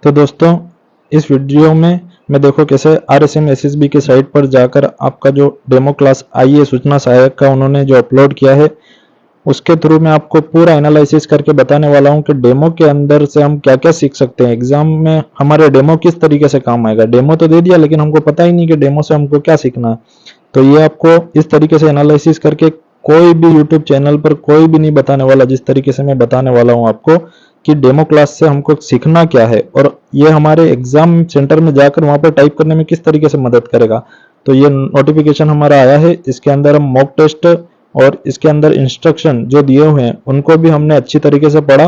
तो दोस्तों, इस वीडियो में मैं देखो कैसे RSM SSB की साइट पर जाकर आपका जो डेमो क्लास आई है सूचना सहायक का उन्होंने जो अपलोड किया है उसके थ्रू मैं आपको पूरा एनालिसिस करके बताने वाला हूं कि डेमो के अंदर से हम क्या क्या सीख सकते हैं। एग्जाम में हमारे डेमो किस तरीके से काम आएगा। डेमो तो दे दिया लेकिन हमको पता ही नहीं कि डेमो से हमको क्या सीखना है। तो ये आपको इस तरीके से एनालिसिस करके कोई भी यूट्यूब चैनल पर कोई भी नहीं बताने वाला, जिस तरीके से मैं बताने वाला हूँ आपको कि डेमो क्लास से हमको सीखना क्या है और ये हमारे एग्जाम सेंटर में जाकर वहां पर टाइप करने में किस तरीके से मदद करेगा। तो ये नोटिफिकेशन हमारा आया है, इसके अंदर हम मॉक टेस्ट और इसके अंदर इंस्ट्रक्शन जो दिए हुए हैं उनको भी हमने अच्छी तरीके से पढ़ा।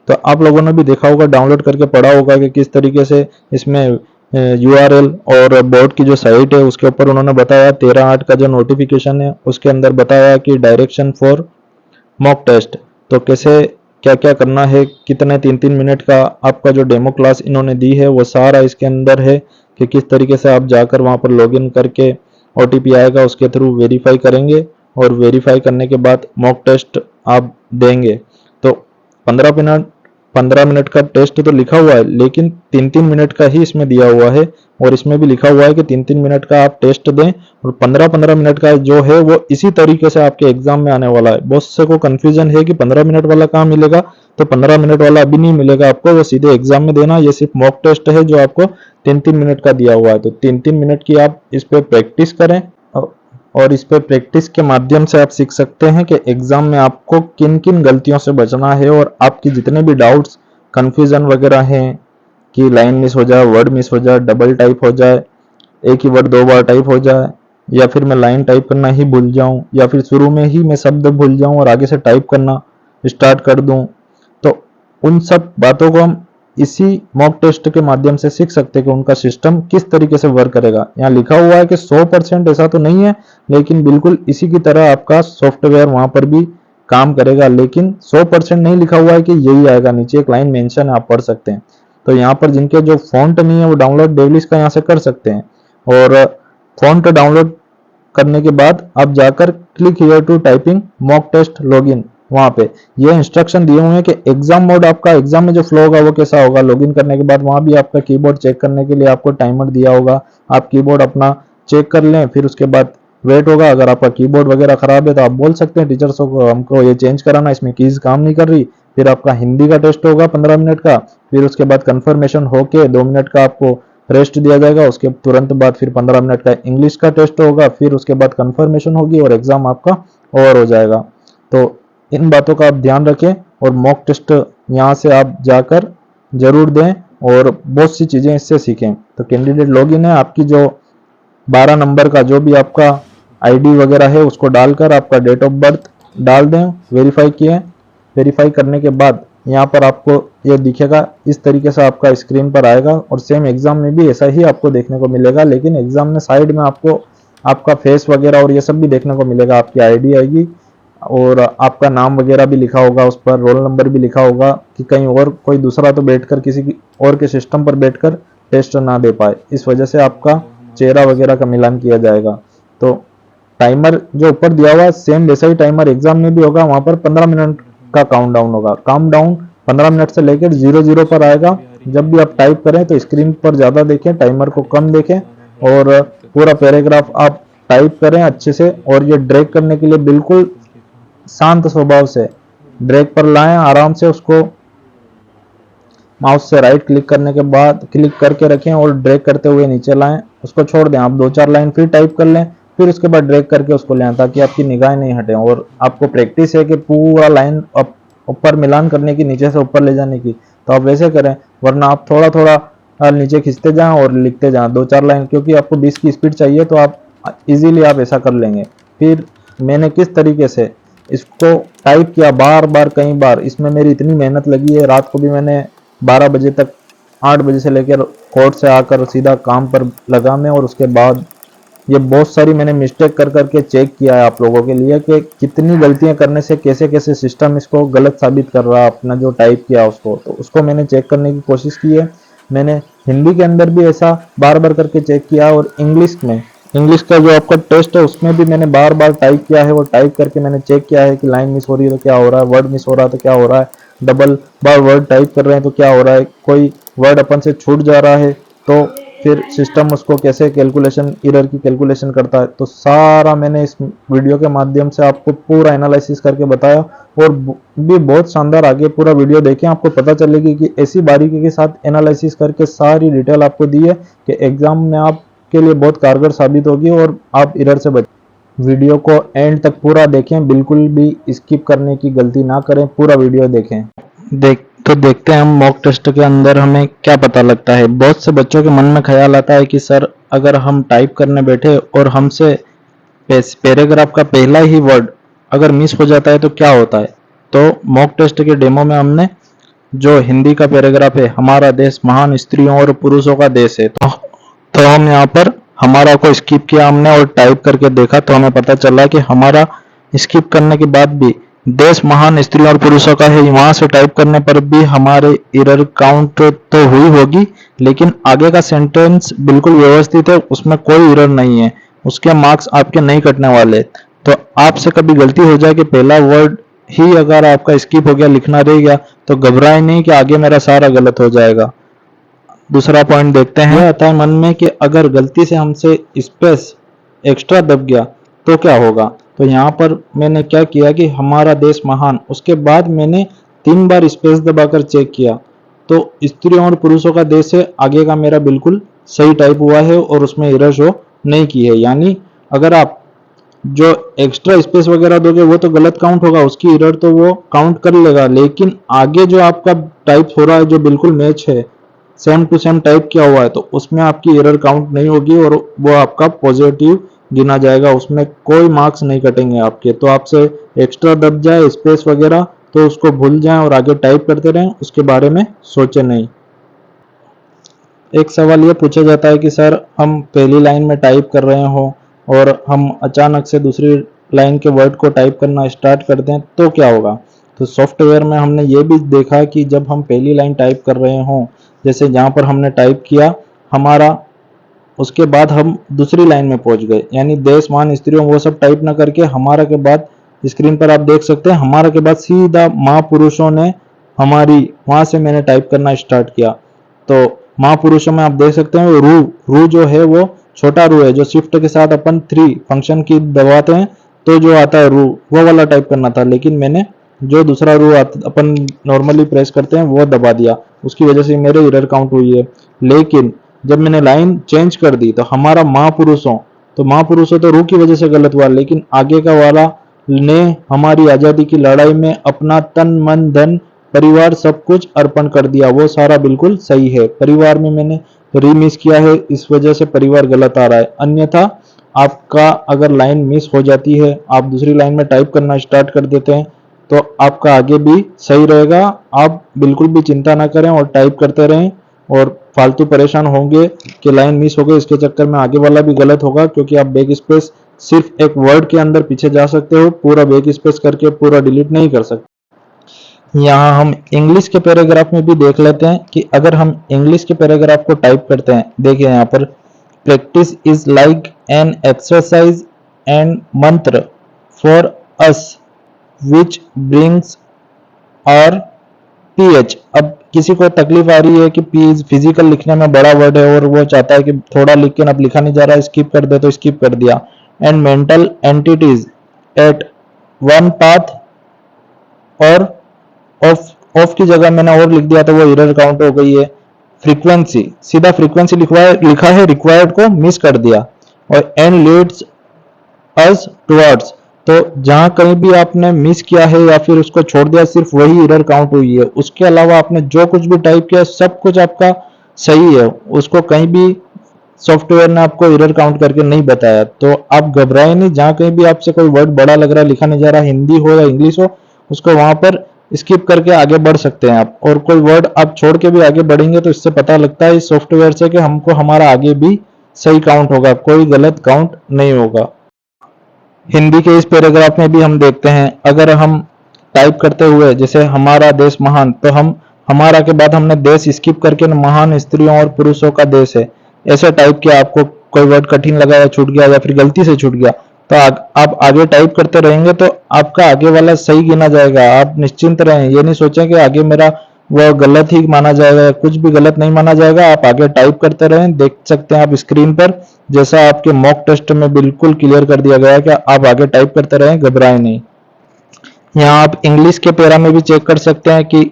तो आप लोगों ने भी देखा होगा, डाउनलोड करके पढ़ा होगा कि किस तरीके से इसमें URL और बोर्ड की जो साइट है उसके ऊपर उन्होंने बताया 13/8 का जो नोटिफिकेशन है उसके अंदर बताया कि डायरेक्शन फॉर मॉक टेस्ट। तो कैसे क्या क्या करना है, कितने 3-3 मिनट का आपका जो डेमो क्लास इन्होंने दी है वो सारा इसके अंदर है कि किस तरीके से आप जाकर वहां पर लॉगिन करके OTP आएगा उसके थ्रू वेरीफाई करेंगे और वेरीफाई करने के बाद मॉक टेस्ट आप देंगे। तो 15 मिनट का टेस्ट तो लिखा हुआ है लेकिन 3-3 मिनट का ही इसमें दिया हुआ है और इसमें भी लिखा हुआ है कि 3-3 मिनट का आप टेस्ट दें और 15-15 मिनट का जो है वो इसी तरीके से आपके एग्जाम में आने वाला है। बहुत से को कंफ्यूजन है कि 15 मिनट वाला कहाँ मिलेगा, तो 15 मिनट वाला अभी नहीं मिलेगा आपको, वो सीधे एग्जाम में देना। ये सिर्फ मॉक टेस्ट है जो आपको 3-3 मिनट का दिया हुआ है। तो 3-3 मिनट की आप इस पे प्रैक्टिस करें और इस पे प्रैक्टिस के माध्यम से आप सीख सकते हैं कि एग्जाम में आपको किन किन गलतियों से बचना है और आपकी जितने भी डाउट्स कंफ्यूजन वगैरह हैं कि लाइन मिस हो जाए, वर्ड मिस हो जाए, डबल टाइप हो जाए, एक ही वर्ड 2 बार टाइप हो जाए, या फिर मैं लाइन टाइप करना ही भूल जाऊं, या फिर शुरू में ही मैं शब्द भूल जाऊं और आगे से टाइप करना स्टार्ट कर दूं, तो उन सब बातों को हम इसी मॉक टेस्ट के माध्यम से सीख सकते हैं कि उनका सिस्टम किस तरीके से वर्क करेगा। यहाँ लिखा हुआ है कि 100% ऐसा तो नहीं है लेकिन बिल्कुल इसी की तरह आपका सॉफ्टवेयर वहां पर भी काम करेगा, लेकिन 100% नहीं लिखा हुआ है कि यही आएगा। नीचे एक लाइन मेंशन है, आप पढ़ सकते हैं। तो यहाँ पर जिनके जो फॉन्ट नहीं है वो डाउनलोड डेवलिस का यहाँ से कर सकते हैं और फॉन्ट डाउनलोड करने के बाद आप जाकर click here to typing mock test login, वहां पे ये इंस्ट्रक्शन दिए हुए हैं कि एग्जाम मोड आपका एग्जाम में जो फ्लो होगा वो कैसा होगा। लॉगिन करने के बाद वहां भी आपका कीबोर्ड चेक करने के लिए आपको टाइमर दिया होगा, आप कीबोर्ड अपना चेक कर लें। फिर उसके बाद वेट होगा। अगर आपका कीबोर्ड वगैरह खराब है तो आप बोल सकते हैं टीचर्सों को हमको ये चेंज कराना, इसमें कीज काम नहीं कर रही। फिर आपका हिंदी का टेस्ट होगा 15 मिनट का, फिर उसके बाद कंफर्मेशन होके 2 मिनट का आपको रेस्ट दिया जाएगा। उसके तुरंत बाद फिर 15 मिनट का इंग्लिश का टेस्ट होगा, फिर उसके बाद कंफर्मेशन होगी और एग्जाम आपका ओवर हो जाएगा। तो इन बातों का आप ध्यान रखें और मॉक टेस्ट यहाँ से आप जाकर जरूर दें और बहुत सी चीजें इससे सीखें। तो कैंडिडेट लॉगिन है, आपकी जो 12 नंबर का जो भी आपका ID वगैरह है उसको डालकर आपका डेट ऑफ बर्थ डाल दें, वेरीफाई किए। वेरीफाई करने के बाद यहाँ पर आपको ये दिखेगा, इस तरीके से आपका स्क्रीन पर आएगा और सेम एग्जाम में भी ऐसा ही आपको देखने को मिलेगा, लेकिन एग्जाम में साइड में आपको आपका फेस वगैरह और ये सब भी देखने को मिलेगा। आपकी ID आएगी और आपका नाम वगैरह भी लिखा होगा, उस पर रोल नंबर भी लिखा होगा कि कहीं और कोई दूसरा तो बैठकर किसी और के सिस्टम पर बैठकर टेस्ट ना दे पाए, इस वजह से आपका चेहरा वगैरह का मिलान किया जाएगा। तो टाइमर जो ऊपर दिया हुआ है सेम वैसा ही टाइमर एग्जाम में भी होगा। वहां पर 15 मिनट का काउंटडाउन होगा। काउंटडाउन 15 मिनट से लेकर 00 पर आएगा। जब भी आप टाइप करें तो स्क्रीन पर ज्यादा देखें, टाइमर को कम देखें और पूरा पैराग्राफ आप टाइप करें अच्छे से। और ये ड्रैग करने के लिए बिल्कुल शांत स्वभाव से ड्रैग पर लाएं, आराम से उसको माउस से राइट क्लिक करने के बाद क्लिक करके रखें और ड्रैग करते हुए नीचे लाएं, उसको छोड़ दें। आप 2-4 लाइन फिर टाइप कर लें, फिर उसके बाद ड्रैग करके उसको ले आएं ताकि आपकी निगाहें नहीं हटें। और आपको प्रैक्टिस है कि पूरा लाइन ऊपर मिलान करने की, नीचे से ऊपर ले जाने की, तो आप वैसे करें। वरना आप थोड़ा थोड़ा नीचे खींचते जाएं और लिखते जाएं 2-4 लाइन, क्योंकि आपको 20 की स्पीड चाहिए तो आप इजीली आप ऐसा कर लेंगे। फिर मैंने किस तरीके से इसको टाइप किया बार बार कई बार, इसमें मेरी इतनी मेहनत लगी है। रात को भी मैंने 12 बजे तक, 8 बजे से लेकर कोर्ट से आकर सीधा काम पर लगा मैं, और उसके बाद ये बहुत सारी मैंने मिस्टेक कर करके चेक किया है आप लोगों के लिए कि कितनी गलतियां करने से कैसे कैसे सिस्टम इसको गलत साबित कर रहा है अपना जो टाइप किया उसको। तो उसको मैंने चेक करने की कोशिश की है। मैंने हिंदी के अंदर भी ऐसा बार बार करके चेक किया और इंग्लिश का जो आपका टेस्ट है उसमें भी मैंने बार बार टाइप किया है। वो टाइप करके मैंने चेक किया है कि लाइन मिस हो रही है तो क्या हो रहा है, वर्ड मिस हो रहा है तो क्या हो रहा है, डबल बार वर्ड टाइप कर रहे हैं तो क्या हो रहा है, कोई वर्ड अपन से छूट जा रहा है तो फिर सिस्टम उसको कैसे कैलकुलेशन, एरर की कैलकुलेशन करता है। तो सारा मैंने इस वीडियो के माध्यम से आपको पूरा एनालिसिस करके बताया, और भी बहुत शानदार आगे पूरा वीडियो देखें, आपको पता चलेगी कि ऐसी बारीकी के साथ एनालिसिस करके सारी डिटेल आपको दी है कि एग्जाम में आपके लिए बहुत कारगर साबित होगी और आप एरर से बच। वीडियो को एंड तक पूरा देखें, बिल्कुल भी स्किप करने की गलती ना करें, पूरा वीडियो देखें। देखते हैं हम मॉक टेस्ट के अंदर हमें क्या पता लगता है। बहुत से बच्चों के मन में ख्याल आता है कि सर अगर हम टाइप करने बैठे और हमसे पैराग्राफ का पहला ही वर्ड अगर मिस हो जाता है तो क्या होता है। तो मॉक टेस्ट के डेमो में हमने जो हिंदी का पैराग्राफ है, हमारा देश महान स्त्रियों और पुरुषों का देश है, तो हम यहाँ पर हमारा को स्किप किया हमने और टाइप करके देखा, तो हमें पता चला कि हमारा स्किप करने के बाद भी देश महान स्त्रियों और पुरुषों का है, वहां से टाइप करने पर भी हमारे एरर काउंट तो हुई होगी, लेकिन आगे का सेंटेंस बिल्कुल व्यवस्थित है, उसमें कोई एरर नहीं है, उसके मार्क्स आपके नहीं कटने वाले। तो आपसे कभी गलती हो जाए कि पहला वर्ड ही अगर आपका स्किप हो गया, लिखना रह गया, तो घबराए नहीं कि आगे मेरा सारा गलत हो जाएगा। दूसरा पॉइंट देखते हैं, यह आता है मन में कि अगर गलती से हमसे स्पेस एक्स्ट्रा दब गया तो क्या होगा। तो यहाँ पर मैंने क्या किया कि हमारा देश महान, उसके बाद मैंने 3 बार स्पेस दबाकर चेक किया, तो स्त्रियों और पुरुषों का देश है, आगे का मेरा बिल्कुल सही टाइप हुआ है और उसमें एरर शो नहीं की है। यानी अगर आप जो एक्स्ट्रा स्पेस वगैरह दोगे वो तो गलत काउंट होगा, उसकी एरर तो वो काउंट कर लेगा, लेकिन आगे जो आपका टाइप हो रहा है जो बिल्कुल मैच है, सेम टू सेम टाइप किया हुआ है, तो उसमें आपकी एरर काउंट नहीं होगी और वो आपका पॉजिटिव गिना जाएगा, उसमें कोई मार्क्स नहीं कटेंगे आपके। तो आपसे एक्स्ट्रा दब जाए स्पेस वगैरह तो उसको भूल जाएं और आगे टाइप करते रहें, उसके बारे में सोचें नहीं। एक सवाल ये पूछा जाता है कि सर हम पहली लाइन में टाइप कर रहे हो और हम अचानक से दूसरी लाइन के वर्ड को टाइप करना स्टार्ट कर दें तो क्या होगा। तो सॉफ्टवेयर में हमने ये भी देखा कि जब हम पहली लाइन टाइप कर रहे हों, जैसे जहाँ पर हमने टाइप किया हमारा, उसके बाद हम दूसरी लाइन में पहुंच गए, यानी देश महान स्त्रियों वो सब टाइप ना करके हमारा के बाद स्क्रीन पर आप देख सकते हैं हमारा के बाद सीधा महापुरुषों ने हमारी, वहां से मैंने टाइप करना स्टार्ट किया। तो महापुरुषों में आप देख सकते हैं रू रू जो है वो छोटा रू है, जो शिफ्ट के साथ अपन 3 फंक्शन की दबाते हैं तो जो आता है रू, वो वाला टाइप करना था, लेकिन मैंने जो दूसरा रू अपन नॉर्मली प्रेस करते हैं वो दबा दिया, उसकी वजह से मेरे एरर काउंट हुई है। लेकिन जब मैंने लाइन चेंज कर दी तो हमारा महापुरुषों, तो महापुरुषों तो रू की वजह से गलत हुआ, लेकिन आगे का वाला ने हमारी आजादी की लड़ाई में अपना तन मन धन परिवार सब कुछ अर्पण कर दिया, वो सारा बिल्कुल सही है। परिवार में मैंने रीमिस किया है, इस वजह से परिवार गलत आ रहा है, अन्यथा आपका अगर लाइन मिस हो जाती है, आप दूसरी लाइन में टाइप करना स्टार्ट कर देते हैं तो आपका आगे भी सही रहेगा। आप बिल्कुल भी चिंता ना करें और टाइप करते रहें, और फालतू परेशान होंगे कि लाइन मिस हो गई, इसके चक्कर में आगे वाला भी गलत होगा, क्योंकि आप बैक स्पेस सिर्फ एक वर्ड के अंदर पीछे जा सकते हो, पूरा बैक स्पेस करके पूरा डिलीट नहीं कर सकते। यहाँ हम इंग्लिश के पैराग्राफ में भी देख लेते हैं कि अगर हम इंग्लिश के पैराग्राफ को टाइप करते हैं, देखिए यहाँ पर practice is like an exercise and mantra for us which brings और पीएच। अब किसी को तकलीफ आ रही है कि पी फिजिकल लिखने में बड़ा वर्ड है और वो चाहता है कि थोड़ा लिख के अब लिखा नहीं जा रहा है, स्किप कर दे, तो स्किप कर दिया। And mental entities at one path और ऑफ ऑफ की जगह मैंने और लिख दिया तो वो एरर काउंट हो गई है। फ्रीक्वेंसी, सीधा फ्रीक्वेंसी लिखा है, रिक्वायर्ड को मिस कर दिया। और एंड लीड्स अस टुवर्ड्स, तो जहां कहीं भी आपने मिस किया है या फिर उसको छोड़ दिया, सिर्फ वही एरर काउंट हुई है, उसके अलावा आपने जो कुछ भी टाइप किया सब कुछ आपका सही है, उसको कहीं भी सॉफ्टवेयर ने आपको एरर काउंट करके नहीं बताया। तो आप घबराए नहीं, जहां कहीं भी आपसे कोई वर्ड बड़ा लग रहा है, लिखा नहीं जा रहा, हिंदी हो या इंग्लिश हो, उसको वहां पर स्किप करके आगे बढ़ सकते हैं आप। और कोई वर्ड आप छोड़ के भी आगे बढ़ेंगे तो इससे पता लगता है इस सॉफ्टवेयर से कि हमको हमारा आगे भी सही काउंट होगा, कोई गलत काउंट नहीं होगा। हिंदी के इस पैराग्राफ में भी हम देखते हैं, अगर हम टाइप करते हुए जैसे हमारा देश महान, तो हम हमारा के बाद हमने देश स्किप करके महान स्त्रियों और पुरुषों का देश है ऐसे टाइप किया। आपको कोई वर्ड कठिन लगा या छूट गया या फिर गलती से छूट गया तो आप आगे टाइप करते रहेंगे तो आपका आगे वाला सही गिना जाएगा। आप निश्चिंत रहें, ये नहीं सोचें कि आगे मेरा वह गलत ही माना जाएगा, कुछ भी गलत नहीं माना जाएगा। आप आगे टाइप करते रहें, देख सकते हैं आप स्क्रीन पर, जैसा आपके मॉक टेस्ट में बिल्कुल क्लियर कर दिया गया है कि आप आगे टाइप करते रहें, घबराएं नहीं। यहाँ आप इंग्लिश के पैरा में भी चेक कर सकते हैं कि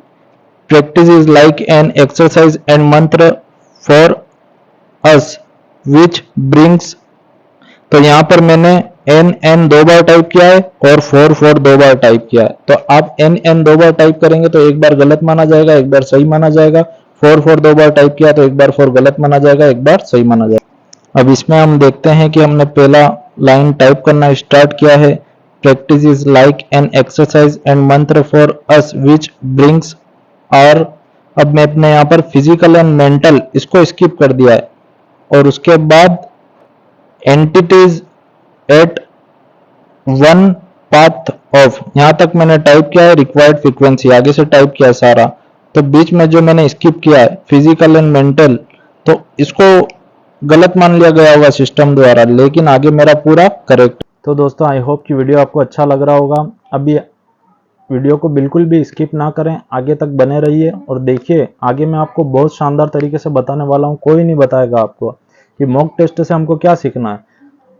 practice is like an exercise and mantra for us which brings. तो यहाँ पर मैंने एन दो बार टाइप किया है और फोर दो बार टाइप किया है। तो आप एन दो बार टाइप करेंगे तो एक बार गलत माना जाएगा, एक बार सही माना जाएगा। फोर दो बार टाइप किया तो एक बार फोर गलत माना जाएगा, एक बार सही माना जाएगा। अब इसमें हम देखते हैं कि हमने पहला लाइन टाइप करना स्टार्ट किया है, practice is like an exercise and mantra for us which brings आर। अब मैंने यहाँ पर फिजिकल एंड मेंटल इसको स्किप कर दिया है और उसके बाद entities at one path of, यहां तक मैंने टाइप किया है। रिक्वायर्ड फ्रीक्वेंसी आगे से टाइप किया है सारा। तो बीच में जो मैंने स्किप किया है फिजिकल एंड मेंटल, तो इसको गलत मान लिया गया होगा सिस्टम द्वारा, लेकिन आगे मेरा पूरा करेक्ट। तो दोस्तों आई होप कि वीडियो आपको अच्छा लग रहा होगा। अभी वीडियो को बिल्कुल भी स्किप ना करें, आगे तक बने रहिए और देखिए आगे मैं आपको बहुत शानदार तरीके से बताने वाला हूँ। कोई नहीं बताएगा आपको कि मॉक टेस्ट से हमको क्या सीखना है।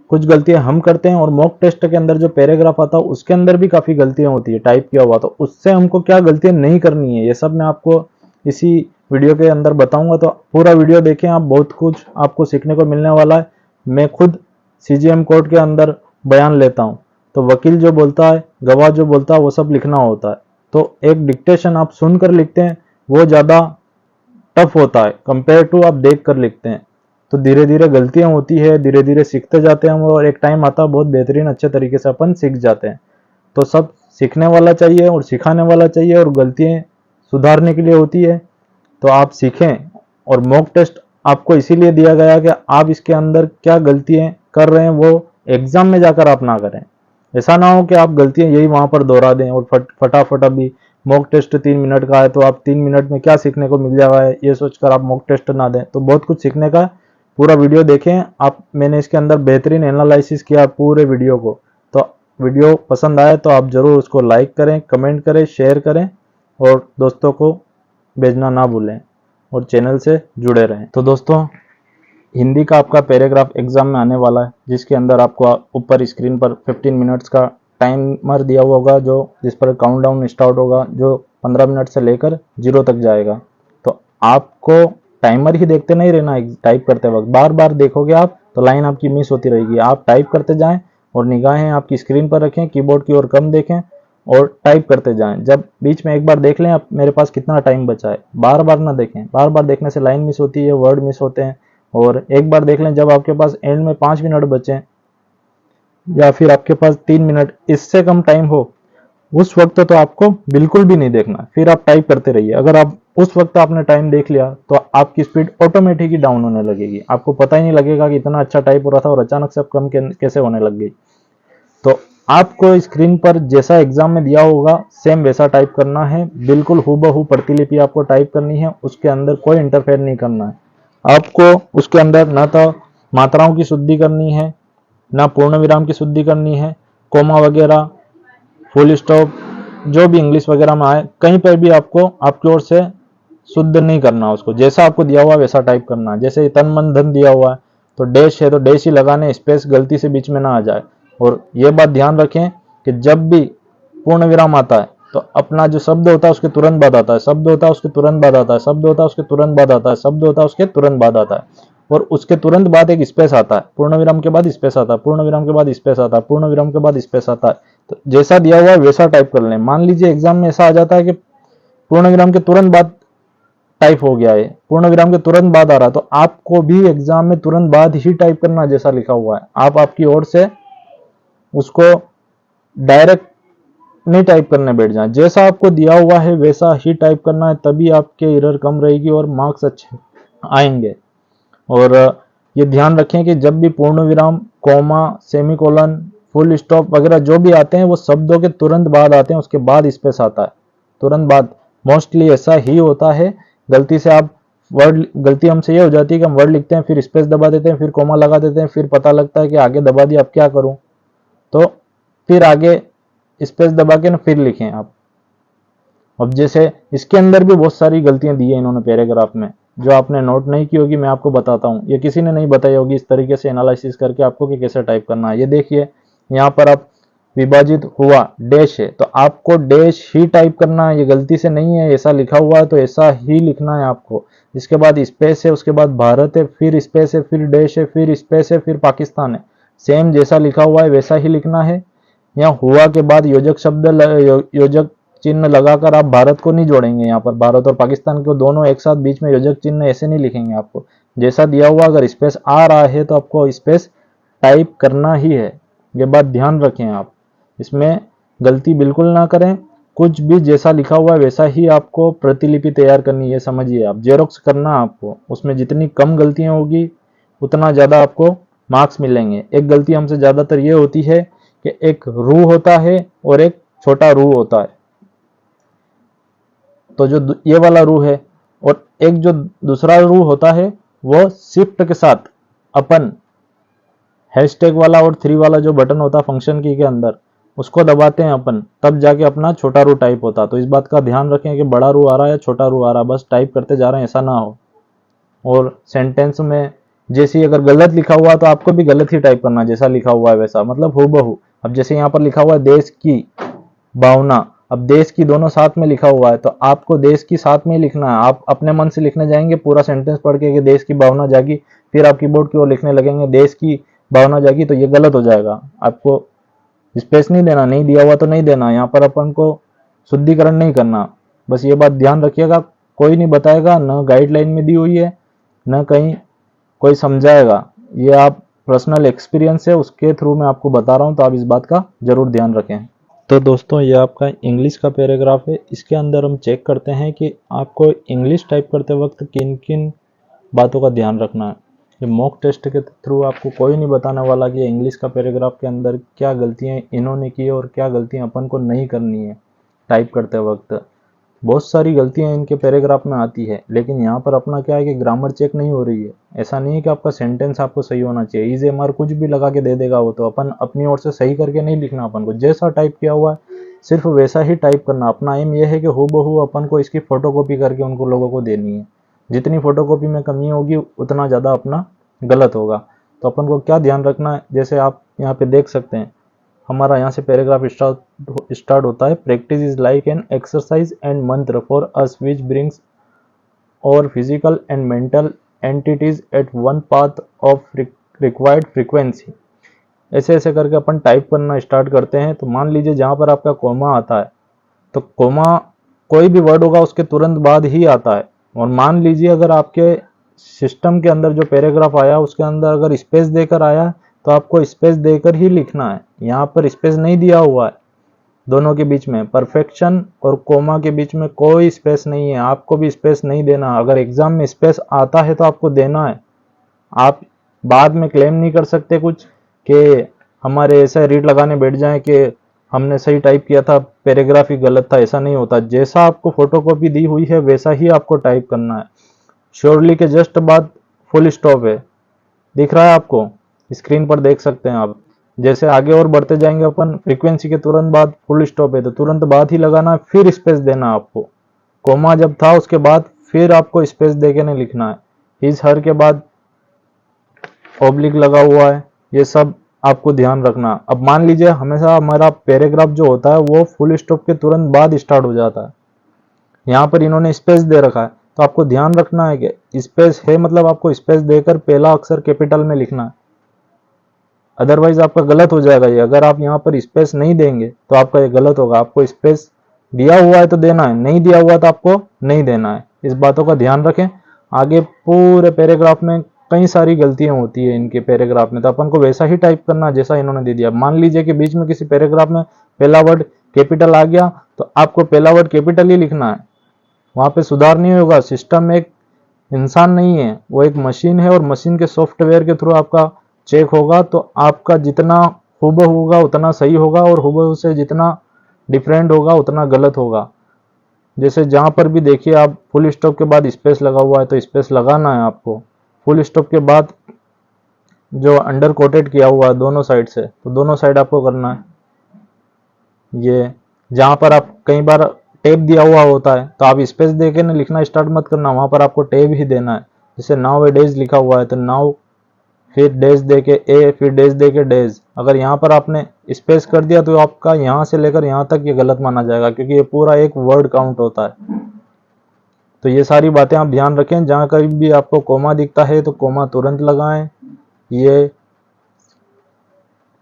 कुछ गलतियां हम करते हैं और मॉक टेस्ट के अंदर जो पैराग्राफ आता है उसके अंदर भी काफी गलतियां होती है टाइप किया हुआ, तो उससे हमको क्या गलतियां नहीं करनी है ये सब मैं आपको इसी वीडियो के अंदर बताऊंगा। तो पूरा वीडियो देखें आप, बहुत कुछ आपको सीखने को मिलने वाला है। मैं खुद सीजीएम कोर्ट के अंदर बयान लेता हूँ, तो वकील जो बोलता है, गवाह जो बोलता है, वो सब लिखना होता है। तो एक डिक्टेशन आप सुनकर लिखते हैं वो ज्यादा टफ होता है कंपेयर टू आप देख कर लिखते हैं। तो धीरे धीरे गलतियां होती है, धीरे धीरे सीखते जाते हैं हम और एक टाइम आता है बहुत बेहतरीन अच्छे तरीके से अपन सीख जाते हैं। तो सब सीखने वाला चाहिए और सिखाने वाला चाहिए और गलतियां सुधारने के लिए होती है। तो आप सीखें और मॉक टेस्ट आपको इसीलिए दिया गया कि आप इसके अंदर क्या गलतियां कर रहे हैं वो एग्जाम में जाकर आप ना करें। ऐसा ना हो कि आप गलतियां यही वहां पर दोहरा दें और फटाफट अभी मॉक टेस्ट 3 मिनट का है तो आप 3 मिनट में क्या सीखने को मिल जाएगा ये सोचकर आप मॉक टेस्ट ना दें। तो बहुत कुछ सीखने का पूरा वीडियो देखें आप, मैंने इसके अंदर बेहतरीन एनालिसिस किया पूरे वीडियो को। तो वीडियो पसंद आए तो आप जरूर उसको लाइक करें, कमेंट करें, शेयर करें और दोस्तों को भेजना ना भूलें और चैनल से जुड़े रहें। तो दोस्तों हिंदी का आपका पैराग्राफ एग्जाम में आने वाला है, जिसके अंदर आपको ऊपर स्क्रीन पर 15 मिनट्स का टाइमर दिया हुआ होगा जो जिस पर काउंटडाउन स्टार्ट होगा, जो 15 मिनट से लेकर 0 तक जाएगा। तो आपको टाइमर ही देखते नहीं रहना, टाइप करते वक्त बार बार देखोगे आप तो लाइन आपकी मिस होती रहेगी। आप टाइप करते जाएं और निगाहें आपकी स्क्रीन पर रखें, कीबोर्ड की ओर कम देखें और टाइप करते जाएं। जब बीच में एक बार देख लें आप मेरे पास कितना टाइम बचा है, बार बार ना देखें, बार बार देखने से लाइन मिस होती है, वर्ड मिस होते हैं। और एक बार देख लें जब आपके पास एंड में 5 मिनट बचे या फिर आपके पास 3 मिनट, इससे कम टाइम हो, उस वक्त तो आपको बिल्कुल भी नहीं देखना, फिर आप टाइप करते रहिए। अगर आप उस वक्त आपने टाइम देख लिया तो आपकी स्पीड ऑटोमेटिक ही डाउन होने लगेगी, आपको पता ही नहीं लगेगा कि इतना अच्छा टाइप हो रहा था और अचानक से कम कैसे होने लग गई। तो आपको स्क्रीन पर जैसा एग्जाम में दिया होगा सेम वैसा टाइप करना है, बिल्कुल हूबहू प्रतिलिपि आपको टाइप करनी है, उसके अंदर कोई इंटरफेयर नहीं करना है। आपको उसके अंदर ना तो मात्राओं की शुद्धि करनी है, ना पूर्ण विराम की शुद्धि करनी है, कोमा वगैरह, फुल स्टॉप, जो भी इंग्लिश वगैरह में आए कहीं पर भी आपको आपकी ओर से शुद्ध नहीं करना, उसको जैसा आपको दिया हुआ वैसा टाइप करना है। जैसे तन मन धन दिया हुआ है तो डैश है तो डैश ही लगाने, स्पेस गलती से बीच में ना आ जाए। और ये बात ध्यान रखें कि जब भी पूर्ण विराम आता है तो अपना जो शब्द होता है उसके तुरंत बाद आता है, शब्द होता है उसके तुरंत बाद आता है, शब्द होता है उसके तुरंत बाद आता है, शब्द होता है उसके तुरंत बाद आता है और उसके तुरंत बाद एक स्पेस आता है, पूर्ण विराम के बाद स्पेस आता है, पूर्ण विराम के बाद स्पेस आता है, पूर्ण विराम के बाद स्पेस आता है। तो जैसा दिया हुआ है वैसा टाइप कर लें। मान लीजिए एग्जाम में ऐसा आ जाता है कि पूर्ण विराम के तुरंत बाद टाइप हो गया है, पूर्ण विराम के तुरंत बाद आ रहा है, तो आपको भी एग्जाम में तुरंत बाद ही टाइप करना जैसा लिखा हुआ है। आप आपकी ओर से उसको डायरेक्ट नहीं टाइप करने बैठ जाए, जैसा आपको दिया हुआ है वैसा ही टाइप करना है, तभी आपके एरर कम रहेगी और मार्क्स अच्छे आएंगे। और ये ध्यान रखें कि जब भी पूर्ण विराम, कॉमा, सेमीकोलन, फुल स्टॉप वगैरह जो भी आते हैं वो शब्दों के तुरंत बाद आते हैं, उसके बाद स्पेस आता है तुरंत बाद। मोस्टली ऐसा ही होता है। गलती से आप गलती हमसे ये हो जाती है कि हम वर्ड लिखते हैं फिर स्पेस दबा देते हैं फिर कॉमा लगा देते हैं, फिर पता लगता है कि आगे दबा दिया, अब क्या करूं, तो फिर आगे स्पेस दबा के ना फिर लिखें आप। अब जैसे इसके अंदर भी बहुत सारी गलतियां दी है इन्होंने पैराग्राफ में, जो आपने नोट नहीं की होगी, मैं आपको बताता हूँ। ये किसी ने नहीं बताई होगी इस तरीके से एनालिसिस करके आपको कि कैसे टाइप करना है। ये देखिए यहाँ पर आप विभाजित हुआ डैश है तो आपको डैश ही टाइप करना है, ये गलती से नहीं है। ऐसा लिखा हुआ है तो ऐसा ही लिखना है आपको। इसके बाद स्पेस है, उसके बाद भारत है, फिर स्पेस है, फिर डैश है, फिर स्पेस है, फिर पाकिस्तान है। सेम जैसा लिखा हुआ है वैसा ही लिखना है। यहाँ हुआ के बाद योजक शब्द योजक चिन्ह लगाकर आप भारत को नहीं जोड़ेंगे। यहाँ पर भारत और पाकिस्तान को दोनों एक साथ बीच में योजक चिन्ह ऐसे नहीं लिखेंगे आपको। जैसा दिया हुआ अगर स्पेस आ रहा है तो आपको स्पेस टाइप करना ही है। ये बात ध्यान रखें आप, इसमें गलती बिल्कुल ना करें। कुछ भी जैसा लिखा हुआ है वैसा ही आपको प्रतिलिपि तैयार करनी है, समझिए आप। जेरोक्स करना आपको, उसमें जितनी कम गलतियां होगी उतना ज़्यादा आपको मार्क्स मिलेंगे। एक गलती हमसे ज़्यादातर ये होती है कि एक रू होता है और एक छोटा रू होता है, तो जो ये वाला रू है और एक जो दूसरा रू होता है वो शिफ्ट के साथ अपन हैशटैग वाला और 3 वाला जो बटन होता है फंक्शन की के अंदर, उसको दबाते हैं अपन, तब जाके अपना छोटा रू टाइप होता। तो इस बात का ध्यान रखें कि बड़ा रू आ रहा है या छोटा रू आ रहा है, बस टाइप करते जा रहे हैं, ऐसा ना हो। और सेंटेंस में जैसे ही अगर गलत लिखा हुआ तो आपको भी गलत ही टाइप करना, जैसा लिखा हुआ है वैसा, मतलब हूबहू। अब जैसे यहाँ पर लिखा हुआ है देश की भावना, अब देश की दोनों साथ में लिखा हुआ है तो आपको देश की साथ में ही लिखना है। आप अपने मन से लिखने जाएंगे पूरा सेंटेंस पढ़ के कि देश की भावना जागी, फिर आप कीबोर्ड की ओर लिखने लगेंगे देश की भावना जागी, तो ये गलत हो जाएगा। आपको स्पेस नहीं देना, नहीं दिया हुआ तो नहीं देना। यहाँ पर अपन को शुद्धिकरण नहीं करना, बस ये बात ध्यान रखिएगा। कोई नहीं बताएगा, न गाइडलाइन में दी हुई है, न कहीं कोई समझाएगा। ये आप पर्सनल एक्सपीरियंस है उसके थ्रू मैं आपको बता रहा हूँ, तो आप इस बात का जरूर ध्यान रखें। तो दोस्तों ये आपका इंग्लिश का पैराग्राफ है। इसके अंदर हम चेक करते हैं कि आपको इंग्लिश टाइप करते वक्त किन किन बातों का ध्यान रखना है। ये मॉक टेस्ट के थ्रू आपको कोई नहीं बताने वाला कि इंग्लिश का पैराग्राफ के अंदर क्या गलतियां इन्होंने की और क्या गलतियां अपन को नहीं करनी है टाइप करते वक्त। बहुत सारी गलतियां इनके पैराग्राफ में आती है, लेकिन यहाँ पर अपना क्या है कि ग्रामर चेक नहीं हो रही है। ऐसा नहीं है कि आपका सेंटेंस आपको सही होना चाहिए, इज एम आर कुछ भी लगा के दे देगा वो, तो अपन अपनी ओर से सही करके नहीं लिखना। अपन को जैसा टाइप किया हुआ है सिर्फ वैसा ही टाइप करना। अपना एम यह है कि हूबहू अपन को इसकी फोटोकॉपी करके उनको लोगों को देनी है। जितनी फोटोकॉपी में कमी होगी उतना ज़्यादा अपना गलत होगा। तो अपन को क्या ध्यान रखना है, जैसे आप यहाँ पे देख सकते हैं हमारा यहाँ से पैराग्राफ स्टार्ट होता है, practice is like an exercise and mantra for us which brings our physical and mental entities at one path of required frequency. ऐसे ऐसे करके अपन टाइप करना स्टार्ट करते हैं। तो मान लीजिए जहाँ पर आपका कोमा आता है तो कोमा कोई भी वर्ड होगा उसके तुरंत बाद ही आता है। और मान लीजिए अगर आपके सिस्टम के अंदर जो पैराग्राफ आया उसके अंदर अगर स्पेस देकर आया तो आपको स्पेस देकर ही लिखना है। यहाँ पर स्पेस नहीं दिया हुआ है, दोनों के बीच में परफेक्शन और कोमा के बीच में कोई स्पेस नहीं है, आपको भी स्पेस नहीं देना। अगर एग्जाम में स्पेस आता है तो आपको देना है। आप बाद में क्लेम नहीं कर सकते कुछ कि हमारे ऐसा रीड लगाने बैठ जाएं कि हमने सही टाइप किया था, पैराग्राफ ही गलत था। ऐसा नहीं होता, जैसा आपको फोटोकॉपी दी हुई है वैसा ही आपको टाइप करना है। श्योरली के जस्ट बाद फुल स्टॉप है, दिख रहा है आपको, स्क्रीन पर देख सकते हैं आप। जैसे आगे और बढ़ते जाएंगे अपन, फ्रीक्वेंसी के तुरंत बाद फुल स्टॉप है तो तुरंत बाद ही लगाना है, फिर स्पेस देना आपको। कोमा जब था उसके बाद फिर आपको स्पेस देके नहीं लिखना है। इस हर के बाद ऑब्लिक लगा हुआ है, ये सब आपको ध्यान रखना। अब मान लीजिए हमेशा हमारा पैराग्राफ जो होता है वो फुल स्टॉप के तुरंत बाद स्टार्ट हो जाता है, यहाँ पर इन्होंने स्पेस दे रखा है, तो आपको ध्यान रखना है कि स्पेस है मतलब आपको स्पेस देकर पहला अक्षर कैपिटल में लिखना है, अदरवाइज आपका गलत हो जाएगा ये। अगर आप यहाँ पर स्पेस नहीं देंगे तो आपका ये गलत होगा। आपको स्पेस दिया हुआ है तो देना है, नहीं दिया हुआ तो आपको नहीं देना है। इस बातों का ध्यान रखें। आगे पूरे पैराग्राफ में कई सारी गलतियां होती है इनके पैराग्राफ में, तो अपन को वैसा ही टाइप करना जैसा इन्होंने दे दिया। मान लीजिए कि बीच में किसी पैराग्राफ में पहला वर्ड कैपिटल आ गया तो आपको पहला वर्ड कैपिटल ही लिखना है, वहां पे सुधार नहीं होगा। सिस्टम एक इंसान नहीं है, वो एक मशीन है और मशीन के सॉफ्टवेयर के थ्रू आपका चेक होगा। तो आपका जितना हूबहू होगा उतना सही होगा और हूबहू से जितना डिफरेंट होगा उतना गलत होगा। जैसे जहां पर भी देखिए आप फुल स्टॉप के बाद स्पेस लगा हुआ है तो स्पेस लगाना है आपको। फुल स्टॉप के बाद जो अंडर कोटेड किया हुआ है दोनों साइड से, तो दोनों साइड आपको करना है। ये जहां पर आप कई बार टैब दिया हुआ होता है तो आप स्पेस दे के ना लिखना स्टार्ट मत करना, वहां पर आपको टैब ही देना है। जैसे नाउ ए डेज लिखा हुआ है तो नाउ फिर डेज दे के ए फिर डेज दे के डेज, अगर यहाँ पर आपने स्पेस कर दिया तो आपका यहाँ से लेकर यहाँ तक ये गलत माना जाएगा, क्योंकि ये पूरा एक वर्ड काउंट होता है। तो ये सारी बातें आप ध्यान रखें, जहाँ कहीं भी आपको कोमा दिखता है तो कोमा तुरंत लगाएं। ये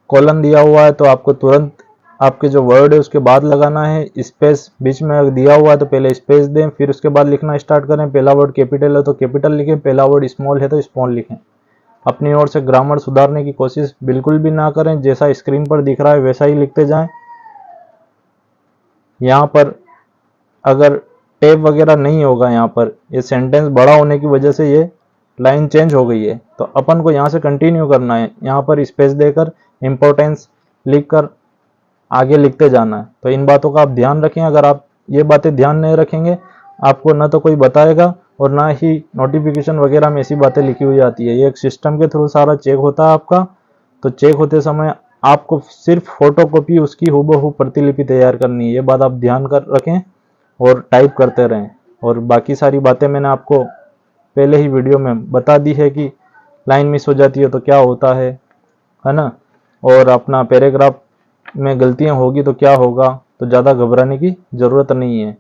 कॉलन दिया हुआ है तो आपको तुरंत आपके जो वर्ड है उसके बाद लगाना है। स्पेस बीच में अगर दिया हुआ है तो पहले स्पेस दें, फिर उसके बाद लिखना स्टार्ट करें। पहला वर्ड कैपिटल है तो कैपिटल लिखें, पहला वर्ड स्मॉल है तो स्मॉल लिखें। अपनी ओर से ग्रामर सुधारने की कोशिश बिल्कुल भी ना करें, जैसा स्क्रीन पर दिख रहा है वैसा ही लिखते जाएं। यहाँ पर अगर टैब वगैरह नहीं होगा, यहाँ पर ये सेंटेंस बड़ा होने की वजह से ये लाइन चेंज हो गई है, तो अपन को यहाँ से कंटिन्यू करना है। यहाँ पर स्पेस देकर इंपॉर्टेंस लिखकर आगे लिखते जाना है। तो इन बातों का आप ध्यान रखें। अगर आप ये बातें ध्यान नहीं रखेंगे, आपको ना तो कोई बताएगा और ना ही नोटिफिकेशन वगैरह में ऐसी बातें लिखी हुई आती है। ये एक सिस्टम के थ्रू सारा चेक होता है आपका। तो चेक होते समय आपको सिर्फ फोटोकॉपी उसकी हूबहू प्रतिलिपि तैयार करनी है। ये बात आप ध्यान कर रखें और टाइप करते रहें। और बाकी सारी बातें मैंने आपको पहले ही वीडियो में बता दी है कि लाइन मिस हो जाती है तो क्या होता है ना, और अपना पैराग्राफ में गलतियां होगी तो क्या होगा। तो ज़्यादा घबराने की ज़रूरत नहीं है।